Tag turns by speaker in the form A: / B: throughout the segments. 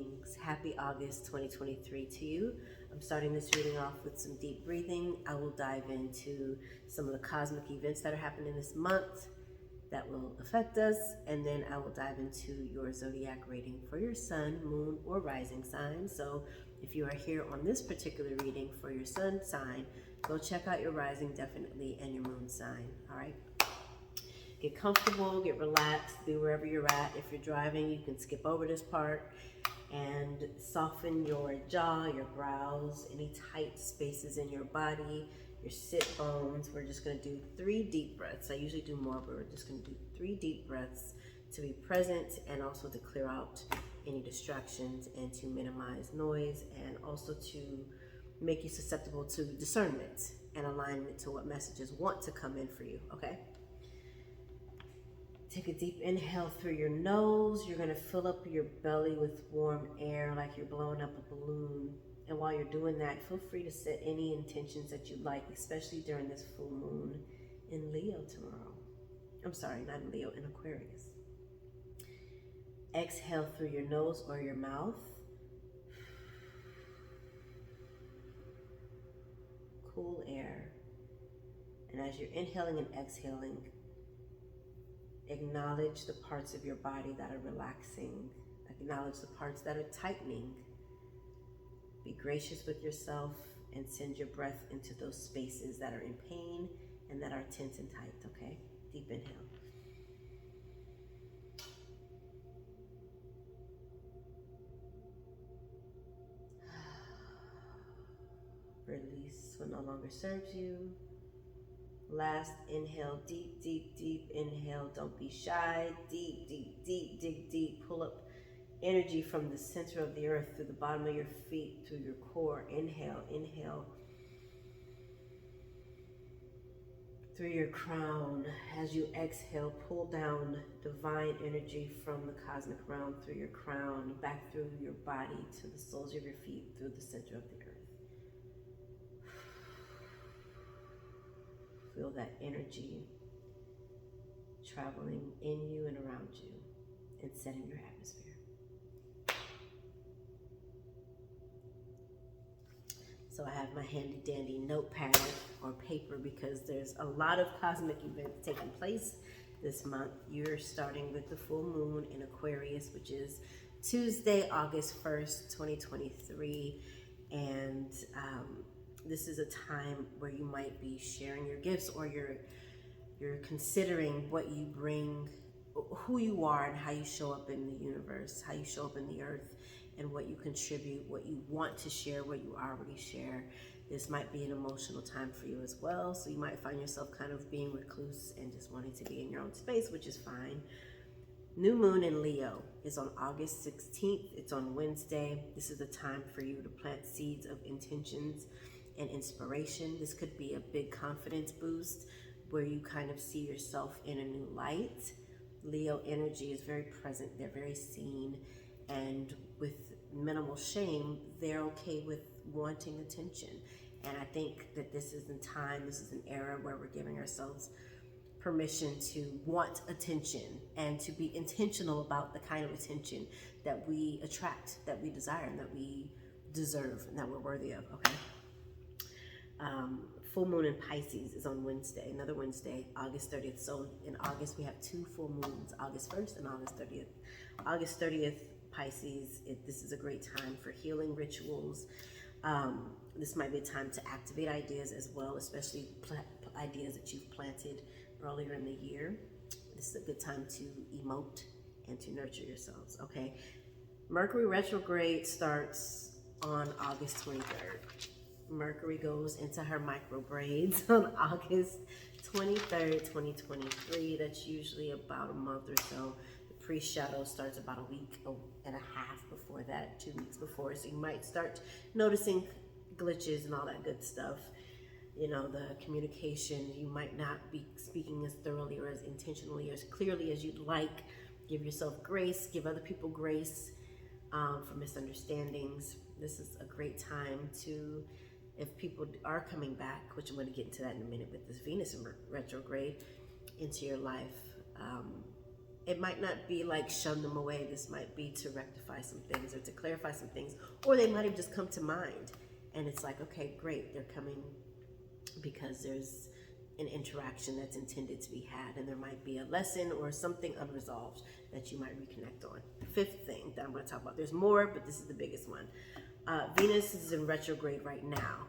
A: Greetings. Happy August 2023 to you. I'm starting this reading off with some deep breathing. I will dive into some of the cosmic events that are happening this month that will affect us, and then I will dive into your zodiac rating for your sun, moon, or rising sign. So if you are here on this particular reading for your sun sign, go check out your rising definitely and your moon sign. All right. Get comfortable, get relaxed, be wherever you're at. If you're driving, you can skip over this part and soften your jaw, your brows, any tight spaces in your body, your sit bones. We're just gonna do 3 deep breaths. I usually do more, but we're just gonna do 3 deep breaths to be present and also to clear out any distractions and to minimize noise and also to make you susceptible to discernment and alignment to what messages want to come in for you, okay? Take a deep inhale through your nose. You're gonna fill up your belly with warm air like you're blowing up a balloon. And while you're doing that, feel free to set any intentions that you like, especially during this full moon in Leo tomorrow. I'm sorry, not in Leo, in Aquarius. Exhale through your nose or your mouth. Cool air. And as you're inhaling and exhaling, acknowledge the parts of your body that are relaxing. Acknowledge the parts that are tightening. Be gracious with yourself and send your breath into those spaces that are in pain and that are tense and tight, okay? Deep inhale. Release what no longer serves you. Last inhale, deep, deep, deep inhale. Don't be shy. Deep, deep, deep, dig deep. Pull up energy from the center of the earth through the bottom of your feet, through your core. Inhale, inhale. Through your crown. As you exhale, pull down divine energy from the cosmic realm through your crown, back through your body to the soles of your feet, through the center of the earth. Feel that energy traveling in you and around you and setting your atmosphere. So I have my handy dandy notepad or paper because there's a lot of cosmic events taking place this month. You're starting with the full moon in Aquarius, which is Tuesday, August 1st, 2023. And this is a time where you might be sharing your gifts, or you're considering what you bring, who you are and how you show up in the universe, how you show up in the earth, and what you contribute, what you want to share, what you already share. This might be an emotional time for you as well, so you might find yourself kind of being recluse and just wanting to be in your own space, which is fine. New moon in Leo is on August 16th. It's on Wednesday. This is a time for you to plant seeds of intentions and inspiration. This could be a big confidence boost where you kind of see yourself in a new light. Leo energy is very present. They're very seen, and with minimal shame, they're okay with wanting attention. And I think that this is an era where we're giving ourselves permission to want attention and to be intentional about the kind of attention that we attract, that we desire, and that we deserve, and that we're worthy of, okay? Full moon in Pisces is on Wednesday, another Wednesday, August 30th. So in August, we have 2 full moons, August 1st and August 30th. August 30th, Pisces, this is a great time for healing rituals. This might be a time to activate ideas as well, especially ideas that you've planted earlier in the year. This is a good time to emote and to nurture yourselves, okay? Mercury retrograde starts on August 23rd. Mercury goes into her micro braids on August 23rd, 2023. That's usually about a month or so. The pre-shadow starts about a week and a half before that, 2 weeks before. So you might start noticing glitches and all that good stuff. You know, the communication, you might not be speaking as thoroughly or as intentionally or as clearly as you'd like. Give yourself grace, give other people grace for misunderstandings. This is a great time to, if people are coming back, which I'm going to get into that in a minute with this Venus in retrograde into your life, it might not be like shun them away. This might be to rectify some things or to clarify some things, or they might have just come to mind. And it's like, okay, great, they're coming because there's an interaction that's intended to be had, and there might be a lesson or something unresolved that you might reconnect on. Fifth thing that I'm going to talk about. There's more, but this is the biggest one. Venus is in retrograde right now.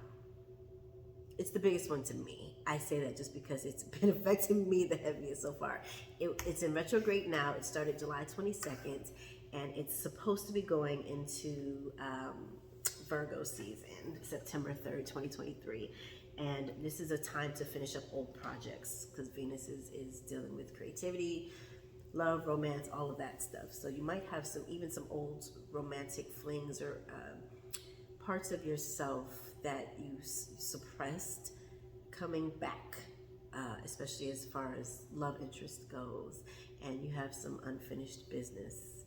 A: It's the biggest one to me. I say that just because it's been affecting me the heaviest so far. It's in retrograde now. It started July 22nd, and it's supposed to be going into Virgo season, September 3rd, 2023. And this is a time to finish up old projects, because Venus is dealing with creativity, love, romance, all of that stuff. So you might have even some old romantic flings or parts of yourself that you suppressed coming back, especially as far as love interest goes. And you have some unfinished business.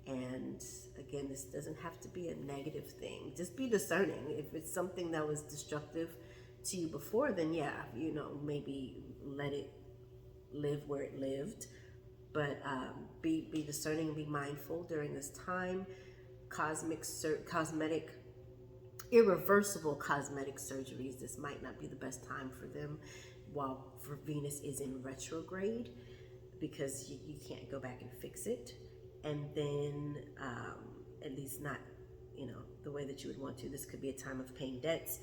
A: And again, this doesn't have to be a negative thing. Just be discerning. If it's something that was destructive to you before, then yeah, maybe let it live where it lived. But be discerning and be mindful during this time. Irreversible cosmetic surgeries, this might not be the best time for them for Venus is in retrograde, because you can't go back and fix it. And then at least not the way that you would want to. This could be a time of paying debts.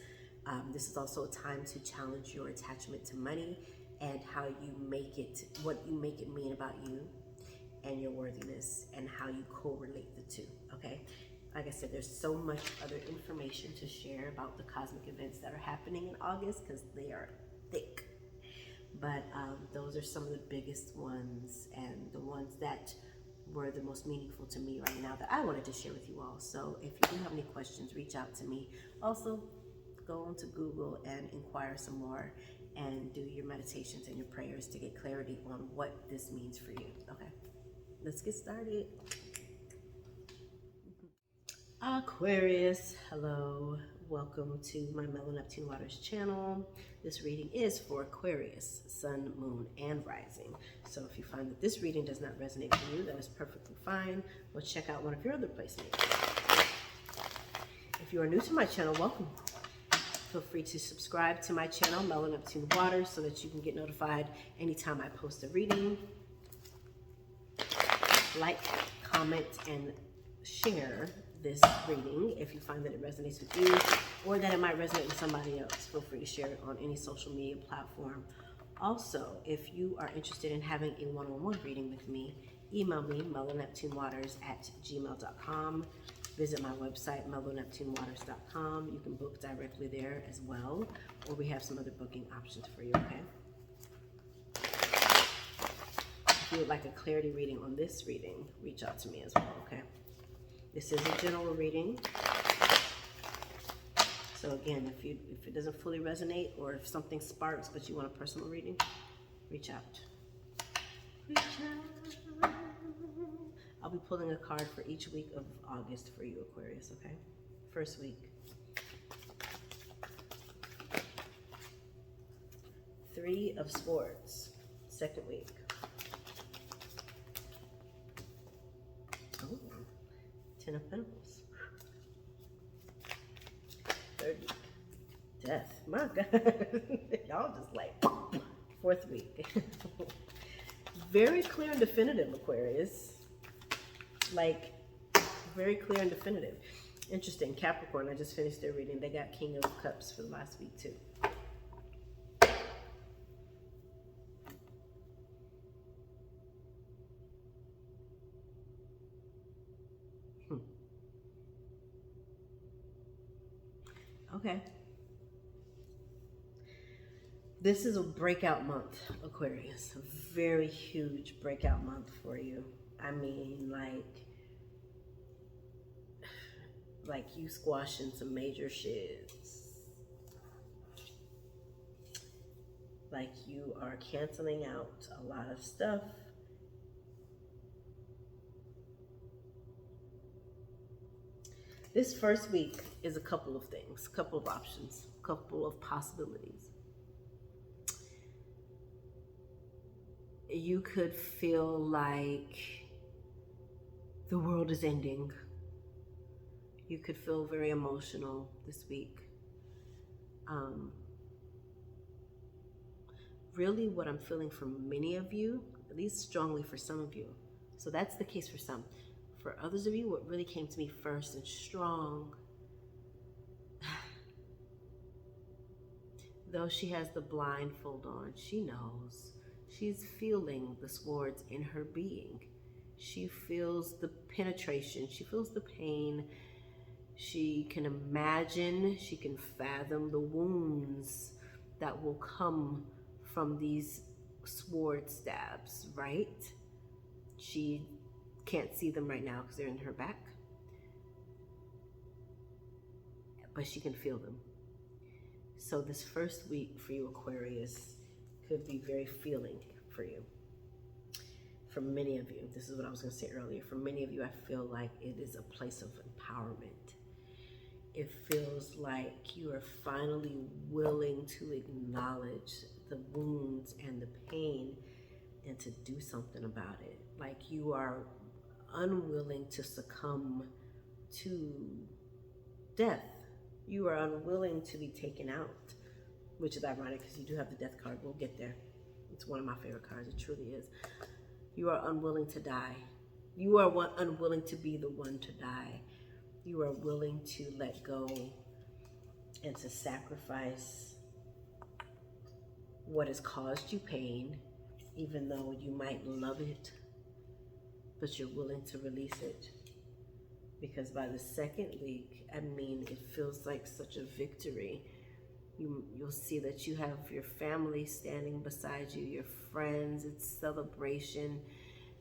A: This is also a time to challenge your attachment to money and how you make it, what you make it mean about you and your worthiness, and how you correlate the two, okay? Like I said, there's so much other information to share about the cosmic events that are happening in August, because they are thick. But those are some of the biggest ones, and the ones that were the most meaningful to me right now that I wanted to share with you all. So if you do have any questions, reach out to me. Also, go onto Google and inquire some more and do your meditations and your prayers to get clarity on what this means for you. Okay, let's get started. Aquarius, hello. Welcome to my Mellow Neptune Waters channel. This reading is for Aquarius, Sun, Moon, and Rising. So if you find that this reading does not resonate for you, that is perfectly fine. We'll check out one of your other placements. If you are new to my channel, welcome. Feel free to subscribe to my channel, Mellow Neptune Waters, so that you can get notified anytime I post a reading. Like, comment, and share this reading if you find that it resonates with you, or that it might resonate with somebody else. Feel free to share it on any social media platform. Also, if you are interested in having a one-on-one reading with me, email me, mellowneptunewaters@gmail.com. Visit my website, mellowneptunewaters.com. You can book directly there as well, or we have some other booking options for you, okay? If you would like a clarity reading on this reading, reach out to me as well, okay? This is a general reading. So again, if it doesn't fully resonate, or if something sparks but you want a personal reading, reach out. I'll be pulling a card for each week of August for you, Aquarius, okay? First week. 3 of Swords. Second week. Oh. 10 of Pentacles. Third week. Death. My God. Y'all just like, fourth week. Very clear and definitive, Aquarius. Like, very clear and definitive. Interesting. Capricorn, I just finished their reading. They got King of Cups for the last week, too. Okay. This is a breakout month, Aquarius. A very huge breakout month for you. I mean, like you squashing some major shits. Like you are canceling out a lot of stuff. This first week is a couple of things, a couple of options, a couple of possibilities. you could feel like the world is ending. You could feel very emotional this week. Really what I'm feeling for many of you, at least strongly for some of you. So that's the case for some. For others of you, what really came to me first and strong, though she has the blindfold on, she knows. She's feeling the swords in her being. She feels the penetration. She feels the pain. She can imagine, she can fathom the wounds that will come from these sword stabs, right? She can't see them right now because they're in her back, but she can feel them. So this first week for you, Aquarius, could be very feeling for you. For many of you, this is what I was going to say earlier, for many of you, I feel like it is a place of empowerment. It feels like you are finally willing to acknowledge the wounds and the pain and to do something about it. Like you are unwilling to succumb to death. You are unwilling to be taken out, which is ironic because you do have the death card. We'll get there. It's one of my favorite cards. It truly is. You are unwilling to die. You are unwilling to be the one to die. You are willing to let go and to sacrifice what has caused you pain, even though you might love it, but you're willing to release it. Because by the second week, I mean, it feels like such a victory. You'll see that you have your family standing beside you, your friends, it's celebration.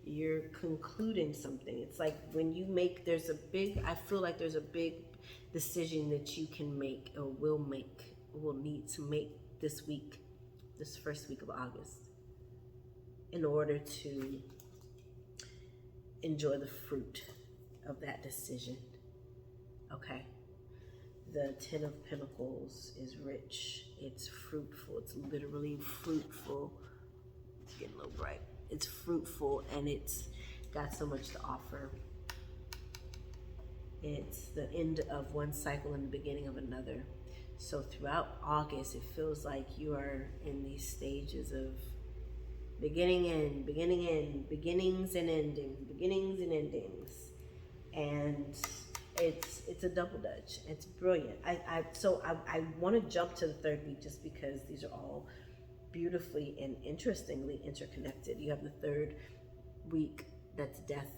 A: You're concluding something. It's like when you make, I feel like there's a big decision that you can make or will need to make this week, this first week of August, in order to enjoy the fruit of that decision. Okay? The Ten of Pentacles is rich. It's fruitful. It's literally fruitful. It's getting a little bright. It's fruitful and it's got so much to offer. It's the end of one cycle and the beginning of another. So throughout August, it feels like you are in these stages of beginning and beginnings and endings. And it's a double dutch. It's brilliant. I want to jump to the third week just because these are all beautifully and interestingly interconnected. You have the third week, that's death.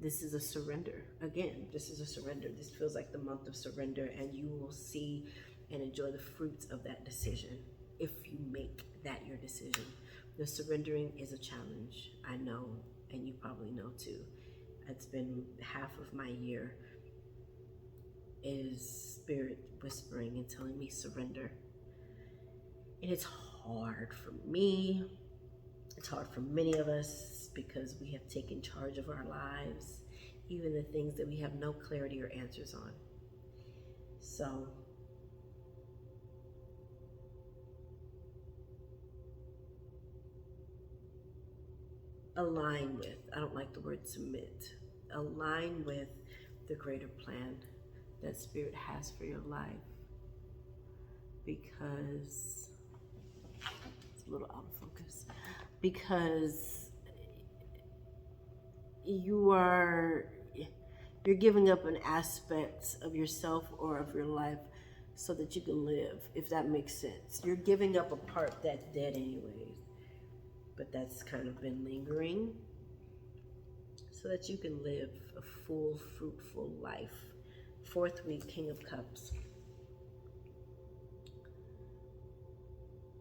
A: This is a surrender. Again, this is a surrender. This feels like the month of surrender, and you will see and enjoy the fruits of that decision if you make that your decision. The surrendering is a challenge, I know, and you probably know too. It's been half of my year is spirit whispering and telling me surrender. And it's hard for me. It's hard for many of us because we have taken charge of our lives, even the things that we have no clarity or answers on. So align with, I don't like the word submit, align with the greater plan that Spirit has for your life, because it's a little out of focus, because you're giving up an aspect of yourself or of your life so that you can live, if that makes sense. You're giving up a part that's dead anyways, but that's kind of been lingering so that you can live a full, fruitful life. Fourth week, King of Cups.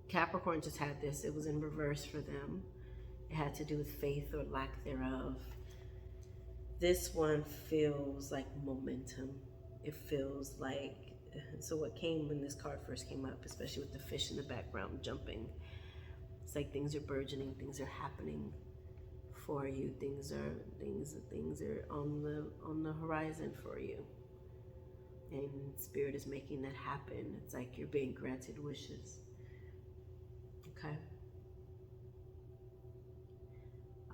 A: Capricorn just had this. It was in reverse for them. It had to do with faith or lack thereof. This one feels like momentum. It feels like, so what came when this card first came up, especially with the fish in the background jumping, it's like things are burgeoning, things are happening for you. Things are on the horizon for you. And Spirit is making that happen. It's like you're being granted wishes. Okay?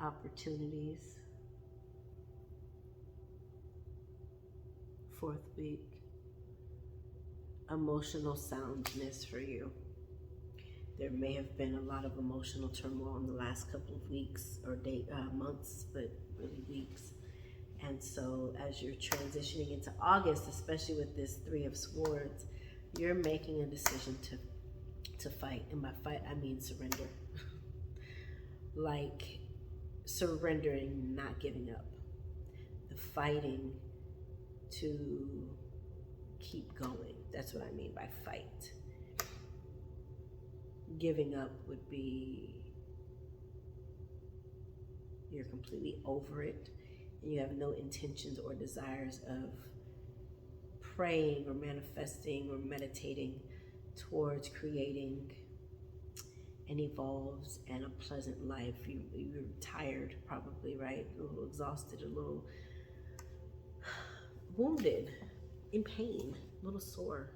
A: opportunities. Fourth week, emotional soundness for you. There may have been a lot of emotional turmoil in the last couple of weeks or months, but really weeks. And so as you're transitioning into August, especially with this Three of Swords, you're making a decision to fight. And by fight, I mean surrender. Like surrendering, not giving up. The fighting to keep going. That's what I mean by fight. Giving up would be you're completely over it and you have no intentions or desires of praying or manifesting or meditating towards creating an evolved and a pleasant life. You're tired probably, right? A little exhausted, a little wounded, in pain, a little sore,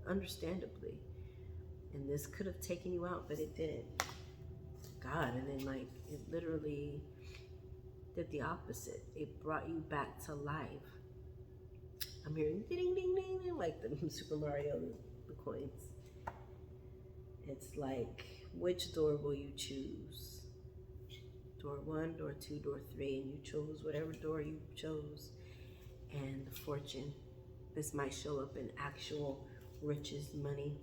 A: understandably. And this could have taken you out, but it didn't. God, and then like it literally did the opposite. It brought you back to life. I'm hearing ding ding ding ding like the Super Mario, the coins. It's like, which door will you choose? Door 1, door 2, door 3, and you chose whatever door you chose. And the fortune, this might show up in actual riches, money,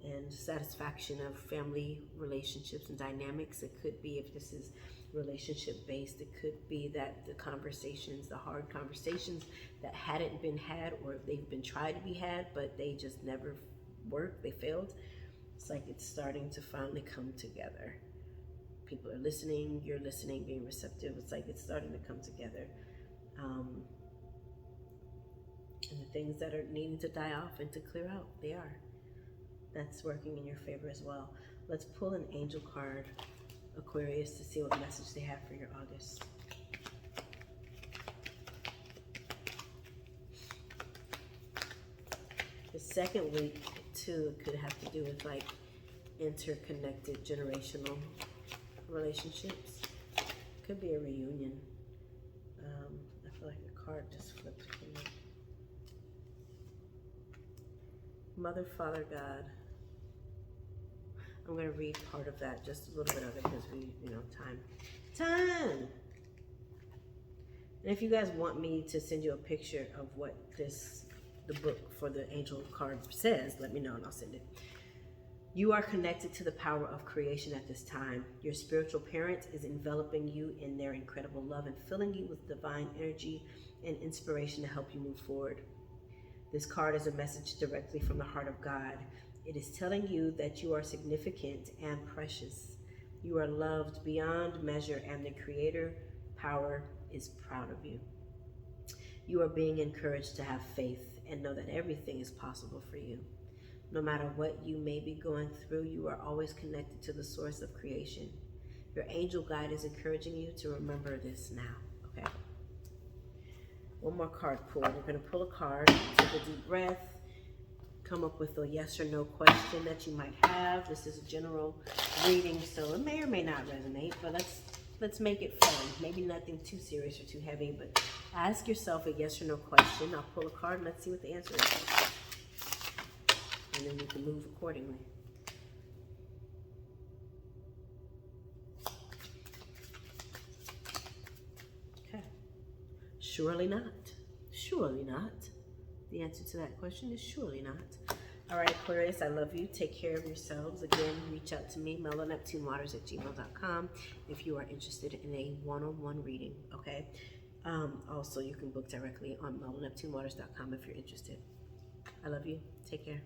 A: and satisfaction of family relationships and dynamics. It could be, if this is relationship based, it could be that the conversations, the hard conversations that hadn't been had, or they've been tried to be had, but they just never worked, they failed. It's like it's starting to finally come together. People are listening, you're listening, being receptive. It's like it's starting to come together. And the things that are needing to die off and to clear out, they are. That's working in your favor as well. Let's pull an angel card, Aquarius, to see what message they have for your August. The second week, too, could have to do with like interconnected generational relationships. Could be a reunion. I feel like a card just flipped for me. Mother, Father, God. I'm going to read part of that, just a little bit of it, because we, time. And if you guys want me to send you a picture of what the book for the angel card says, let me know and I'll send it. You are connected to the power of creation at this time. Your spiritual parent is enveloping you in their incredible love and filling you with divine energy and inspiration to help you move forward. This card is a message directly from the heart of God. It is telling you that you are significant and precious. You are loved beyond measure, and the Creator power is proud of you. You are being encouraged to have faith and know that everything is possible for you. No matter what you may be going through, you are always connected to the source of creation. Your angel guide is encouraging you to remember this now, okay? One more card pull. We're going to pull a card, take a deep breath, come up with a yes or no question that you might have. This is a general reading, so it may or may not resonate, but let's make it fun. Maybe nothing too serious or too heavy, but ask yourself a yes or no question. I'll pull a card and let's see what the answer is. And then you can move accordingly. Okay. Surely not. Surely not. The answer to that question is surely not. All right, Aquarius, I love you. Take care of yourselves. Again, reach out to me, Mellow@gmail.com, if you are interested in a one-on-one reading, okay? Also, you can book directly on Mellow@neptunewaters.com if you're interested. I love you. Take care.